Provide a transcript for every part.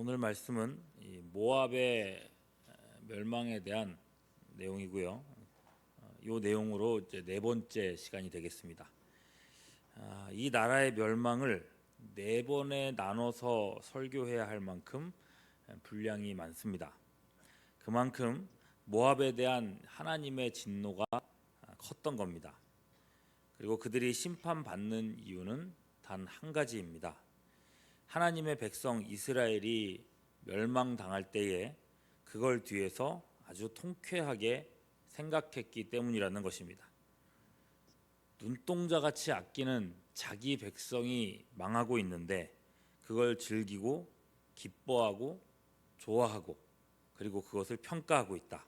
오늘 말씀은 이 모압의 멸망에 대한 내용이고요. 이 내용으로 이제 네 번째 시간이 되겠습니다. 이 나라의 멸망을 네 번에 나눠서 설교해야 할 만큼 분량이 많습니다. 그만큼 모압에 대한 하나님의 진노가 컸던 겁니다. 그리고 그들이 심판받는 이유는 단 한 가지입니다. 하나님의 백성 이스라엘이 멸망당할 때에 그걸 뒤에서 아주 통쾌하게 생각했기 때문이라는 것입니다. 눈동자같이 아끼는 자기 백성이 망하고 있는데 그걸 즐기고 기뻐하고 좋아하고 그리고 그것을 평가하고 있다.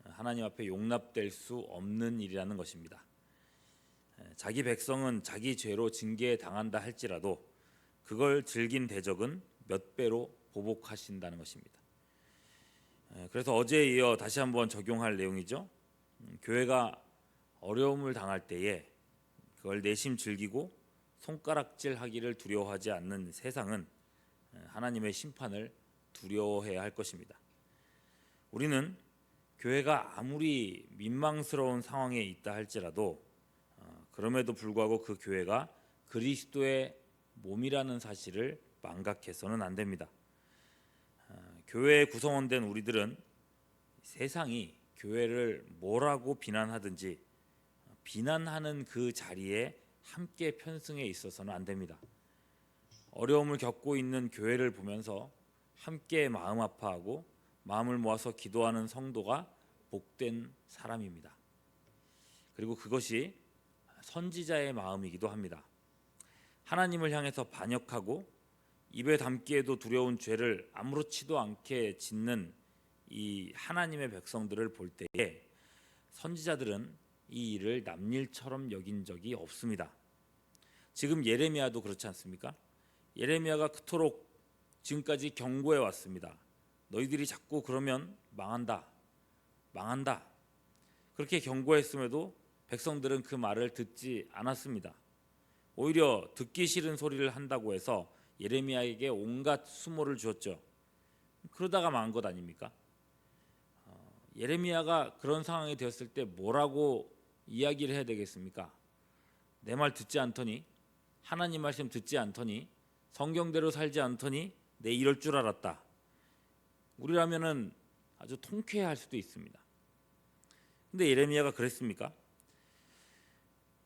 하나님 앞에 용납될 수 없는 일이라는 것입니다. 자기 백성은 자기 죄로 징계당한다 할지라도 그걸 즐긴 대적은 몇 배로 보복하신다는 것입니다. 그래서 어제에 이어 다시 한번 적용할 내용이죠. 교회가 어려움을 당할 때에 그걸 내심 즐기고 손가락질하기를 두려워하지 않는 세상은 하나님의 심판을 두려워해야 할 것입니다. 우리는 교회가 아무리 민망스러운 상황에 있다 할지라도 그럼에도 불구하고 그 교회가 그리스도의 몸이라는 사실을 망각해서는 안 됩니다. 교회의 구성원된 우리들은 세상이 교회를 뭐라고 비난하든지 비난하는 그 자리에 함께 편승해 있어서는 안 됩니다. 어려움을 겪고 있는 교회를 보면서 함께 마음 아파하고 마음을 모아서 기도하는 성도가 복된 사람입니다. 그리고 그것이 선지자의 마음이기도 합니다. 하나님을 향해서 반역하고 입에 담기에도 두려운 죄를 아무렇지도 않게 짓는 이 하나님의 백성들을 볼 때에 선지자들은 이 일을 남일처럼 여긴 적이 없습니다. 지금 예레미야도 그렇지 않습니까? 예레미야가 그토록 지금까지 경고해 왔습니다. 너희들이 자꾸 그러면 망한다. 그렇게 경고했음에도 백성들은 그 말을 듣지 않았습니다. 오히려 듣기 싫은 소리를 한다고 해서 예레미야에게 온갖 수모를 주었죠. 그러다가 망한 것 아닙니까? 예레미야가 그런 상황이 되었을 때 뭐라고 이야기를 해야 되겠습니까? 내 말 듣지 않더니, 하나님 말씀 듣지 않더니, 성경대로 살지 않더니 내 이럴 줄 알았다. 우리라면은 아주 통쾌해할 수도 있습니다. 근데 예레미야가 그랬습니까?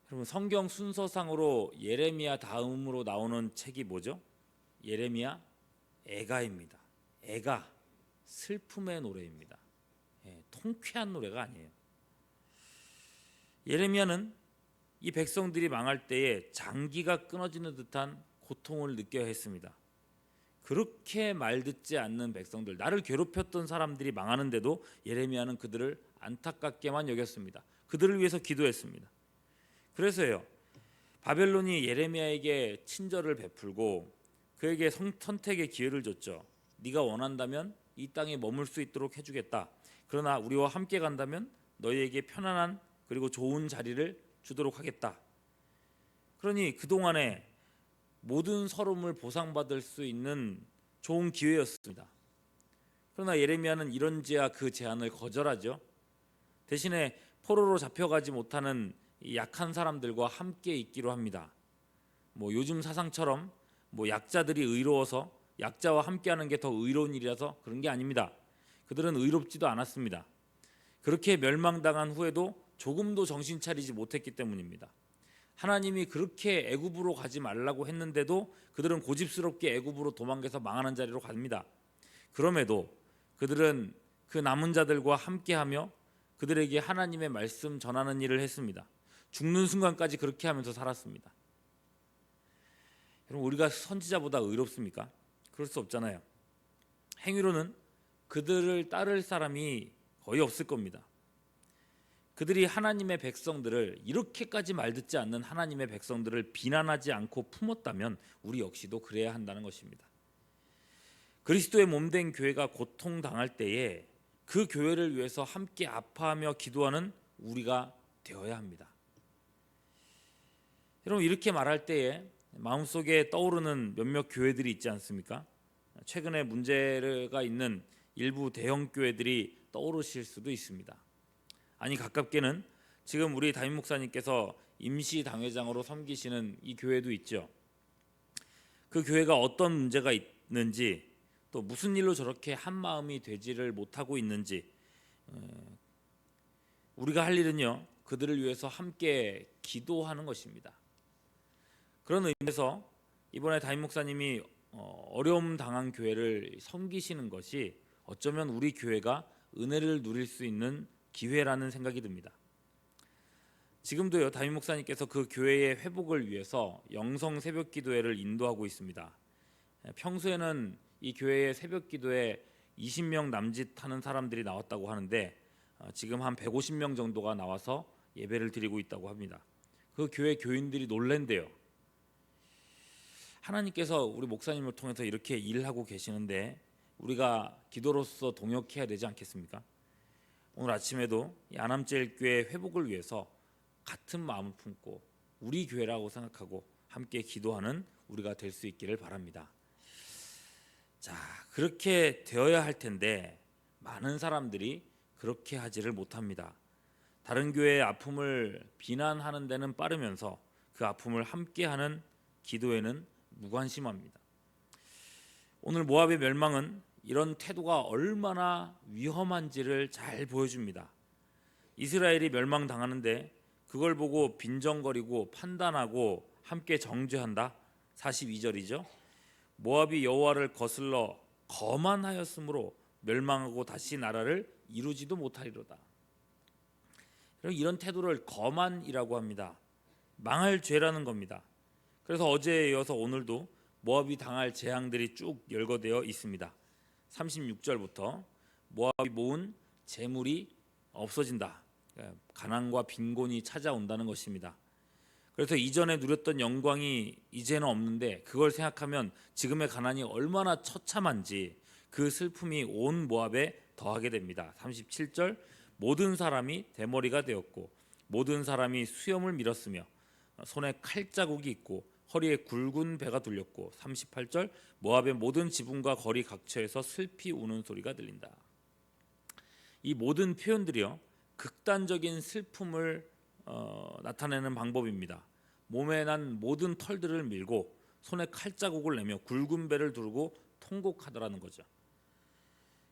여러분, 성경 순서상으로 예레미야 다음으로 나오는 책이 뭐죠? 예레미야 애가입니다. 애가, 슬픔의 노래입니다. 통쾌한 노래가 아니에요. 예레미야는 이 백성들이 망할 때에 장기가 끊어지는 듯한 고통을 느껴야 했습니다. 그렇게 말 듣지 않는 백성들, 나를 괴롭혔던 사람들이 망하는데도 예레미야는 그들을 안타깝게만 여겼습니다. 그들을 위해서 기도했습니다. 그래서요, 바벨론이 예레미야에게 친절을 베풀고 그에게 선택의 기회를 줬죠. 네가 원한다면 이 땅에 머물 수 있도록 해주겠다. 그러나 우리와 함께 간다면 너희에게 편안한 그리고 좋은 자리를 주도록 하겠다. 그러니 그동안에 모든 서름을 보상받을 수 있는 좋은 기회였습니다. 그러나 예레미야는 이런지야 그 제안을 거절하죠. 대신에 포로로 잡혀가지 못하는 약한 사람들과 함께 있기로 합니다. 요즘 사상처럼 약자들이 의로워서 약자와 함께하는 게 더 의로운 일이라서 그런 게 아닙니다. 그들은 의롭지도 않았습니다. 그렇게 멸망당한 후에도 조금도 정신 차리지 못했기 때문입니다. 하나님이 그렇게 애굽으로 가지 말라고 했는데도 그들은 고집스럽게 애굽으로 도망가서 망하는 자리로 갑니다. 그럼에도 그들은 그 남은 자들과 함께하며 그들에게 하나님의 말씀 전하는 일을 했습니다. 죽는 순간까지 그렇게 하면서 살았습니다. 여러분, 우리가 선지자보다 의롭습니까? 그럴 수 없잖아요. 행위로는 그들을 따를 사람이 거의 없을 겁니다. 그들이 하나님의 백성들을, 이렇게까지 말 듣지 않는 하나님의 백성들을 비난하지 않고 품었다면 우리 역시도 그래야 한다는 것입니다. 그리스도의 몸된 교회가 고통당할 때에 그 교회를 위해서 함께 아파하며 기도하는 우리가 되어야 합니다. 여러분, 이렇게 말할 때에 마음속에 떠오르는 몇몇 교회들이 있지 않습니까? 최근에 문제가 있는 일부 대형 교회들이 떠오르실 수도 있습니다. 아니 가깝게는 지금 우리 담임 목사님께서 임시 당회장으로 섬기시는 이 교회도 있죠. 그 교회가 어떤 문제가 있는지, 또 무슨 일로 저렇게 한 마음이 되지를 못하고 있는지, 우리가 할 일은요, 그들을 위해서 함께 기도하는 것입니다. 그런 의미에서 이번에 담임 목사님이 어려움 당한 교회를 섬기시는 것이 어쩌면 우리 교회가 은혜를 누릴 수 있는 기회라는 생각이 듭니다. 지금도요, 담임 목사님께서 그 교회의 회복을 위해서 영성 새벽 기도회를 인도하고 있습니다. 평소에는 이 교회의 새벽 기도에 20명 남짓 하는 사람들이 나왔다고 하는데 지금 한 150명 정도가 나와서 예배를 드리고 있다고 합니다. 그 교회 교인들이 놀랜대요. 하나님께서 우리 목사님을 통해서 이렇게 일하고 계시는데 우리가 기도로서 동역해야 되지 않겠습니까? 오늘 아침에도 야남제일교회 회복을 위해서 같은 마음을 품고 우리 교회라고 생각하고 함께 기도하는 우리가 될 수 있기를 바랍니다. 자, 그렇게 되어야 할 텐데 많은 사람들이 그렇게 하지를 못합니다. 다른 교회의 아픔을 비난하는 데는 빠르면서 그 아픔을 함께하는 기도에는 무관심합니다. 오늘 모압의 멸망은 이런 태도가 얼마나 위험한지를 잘 보여줍니다. 이스라엘이 멸망당하는데 그걸 보고 빈정거리고 판단하고 함께 정죄한다. 42절이죠. 모압이 여호와를 거슬러 거만하였으므로 멸망하고 다시 나라를 이루지도 못하리로다. 이런 태도를 거만이라고 합니다. 망할 죄라는 겁니다. 그래서 어제에 이어서 오늘도 모압이 당할 재앙들이 쭉 열거되어 있습니다. 36절부터 모압이 모은 재물이 없어진다. 가난과 빈곤이 찾아온다는 것입니다. 그래서 이전에 누렸던 영광이 이제는 없는데 그걸 생각하면 지금의 가난이 얼마나 처참한지 그 슬픔이 온 모압에 더하게 됩니다. 37절 모든 사람이 대머리가 되었고 모든 사람이 수염을 밀었으며 손에 칼자국이 있고 허리에 굵은 배가 둘렸고 38절 모압의 모든 지붕과 거리 각처에서 슬피 우는 소리가 들린다. 이 모든 표현들이요 극단적인 슬픔을 나타내는 방법입니다. 몸에 난 모든 털들을 밀고 손에 칼자국을 내며 굵은 배를 두르고 통곡하더라는 거죠.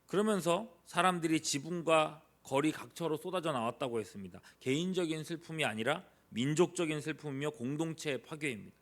그러면서 사람들이 지붕과 거리 각처로 쏟아져 나왔다고 했습니다. 개인적인 슬픔이 아니라 민족적인 슬픔이며 공동체의 파괴입니다.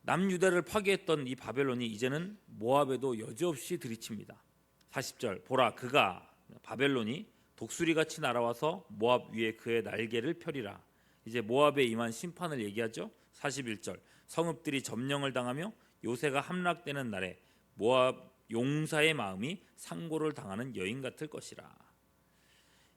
남유다를 파괴했던 이 바벨론이 이제는 모압에도 여지없이 들이칩니다. 40절 보라 그가 바벨론이 독수리같이 날아와서 모압 위에 그의 날개를 펴리라. 이제 모압에 임한 심판을 얘기하죠. 41절 성읍들이 점령을 당하며 요새가 함락되는 날에 모압 용사의 마음이 상고를 당하는 여인 같을 것이라.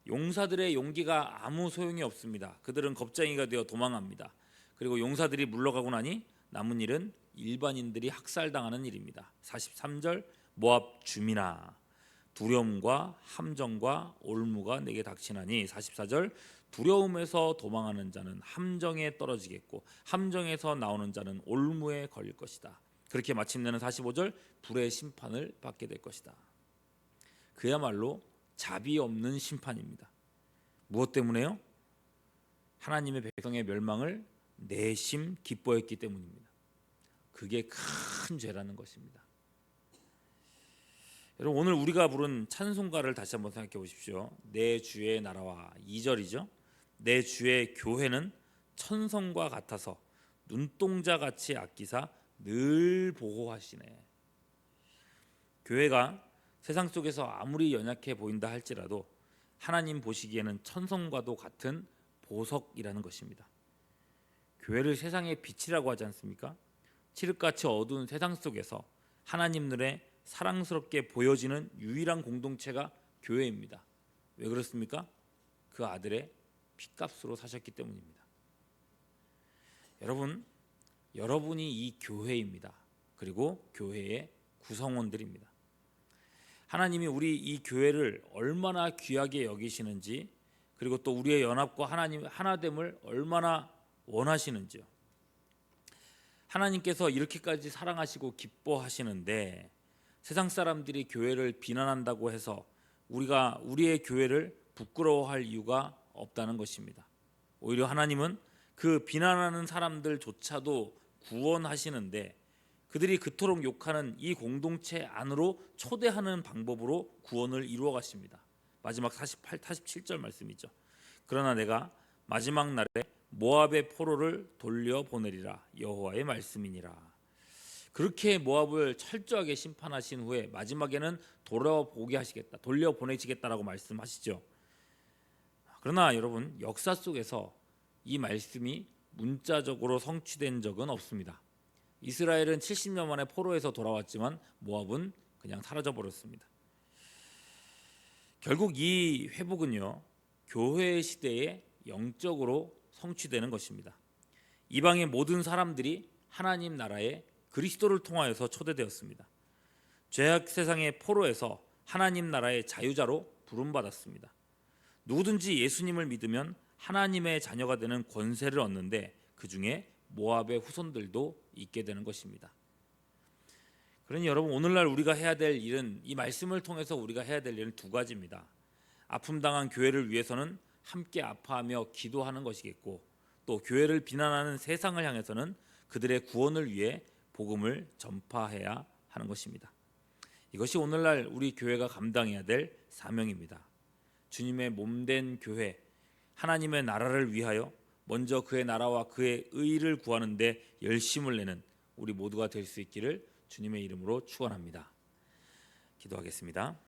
용사들의 용기가 아무 소용이 없습니다. 그들은 겁쟁이가 되어 도망합니다. 그리고 용사들이 물러가고 나니 남은 일은 일반인들이 학살당하는 일입니다. 43절 모압 주민아 두려움과 함정과 올무가 내게 닥치나니 44절 두려움에서 도망하는 자는 함정에 떨어지겠고 함정에서 나오는 자는 올무에 걸릴 것이다. 그렇게 마침내는 45절 불의 심판을 받게 될 것이다. 그야말로 자비 없는 심판입니다. 무엇 때문에요? 하나님의 백성의 멸망을 내심 기뻐했기 때문입니다. 그게 큰 죄라는 것입니다. 여러분 오늘 우리가 부른 찬송가를 다시 한번 생각해 보십시오. 내 주의 나라와 2절이죠. 내 주의 교회는 천성과 같아서 눈동자같이 아끼사 늘 보호하시네. 교회가 세상 속에서 아무리 연약해 보인다 할지라도 하나님 보시기에는 천성과도 같은 보석이라는 것입니다. 교회를 세상의 빛이라고 하지 않습니까? 칠흑같이 어두운 세상 속에서 하나님 눈에 사랑스럽게 보여지는 유일한 공동체가 교회입니다. 왜 그렇습니까? 그 아들의 핏값으로 사셨기 때문입니다. 여러분이 이 교회입니다. 그리고 교회의 구성원들입니다. 하나님이 우리 이 교회를 얼마나 귀하게 여기시는지, 그리고 또 우리의 연합과 하나님 하나됨을 얼마나 원하시는지요. 하나님께서 이렇게까지 사랑하시고 기뻐하시는데 세상 사람들이 교회를 비난한다고 해서 우리가 우리의 교회를 부끄러워할 이유가 없다는 것입니다. 오히려 하나님은 그 비난하는 사람들조차도 구원하시는데 그들이 그토록 욕하는 이 공동체 안으로 초대하는 방법으로 구원을 이루어 가십니다. 마지막 48, 47절 말씀이죠. 그러나 내가 마지막 날에 모압의 포로를 돌려보내리라 여호와의 말씀이니라. 그렇게 모압을 철저하게 심판하신 후에 마지막에는 돌아보게 하시겠다, 돌려보내시겠다라고 말씀하시죠. 그러나 여러분, 역사 속에서 이 말씀이 문자적으로 성취된 적은 없습니다. 이스라엘은 70년 만에 포로에서 돌아왔지만 모압은 그냥 사라져 버렸습니다. 결국 이 회복은요, 교회 시대에 영적으로 성취되는 것입니다. 이방의 모든 사람들이 하나님 나라에 그리스도를 통하여서 초대되었습니다. 죄악 세상의 포로에서 하나님 나라의 자유자로 부름받았습니다. 누구든지 예수님을 믿으면 하나님의 자녀가 되는 권세를 얻는데 그 중에 모압의 후손들도 있게 되는 것입니다. 그러니 여러분, 오늘날 우리가 해야 될 일은, 이 말씀을 통해서 우리가 해야 될 일은 두 가지입니다. 아픔 당한 교회를 위해서는 함께 아파하며 기도하는 것이겠고, 또 교회를 비난하는 세상을 향해서는 그들의 구원을 위해 복음을 전파해야 하는 것입니다. 이것이 오늘날 우리 교회가 감당해야 될 사명입니다. 주님의 몸된 교회, 하나님의 나라를 위하여 먼저 그의 나라와 그의 의를 구하는 데 열심을 내는 우리 모두가 될 수 있기를 주님의 이름으로 축원합니다. 기도하겠습니다.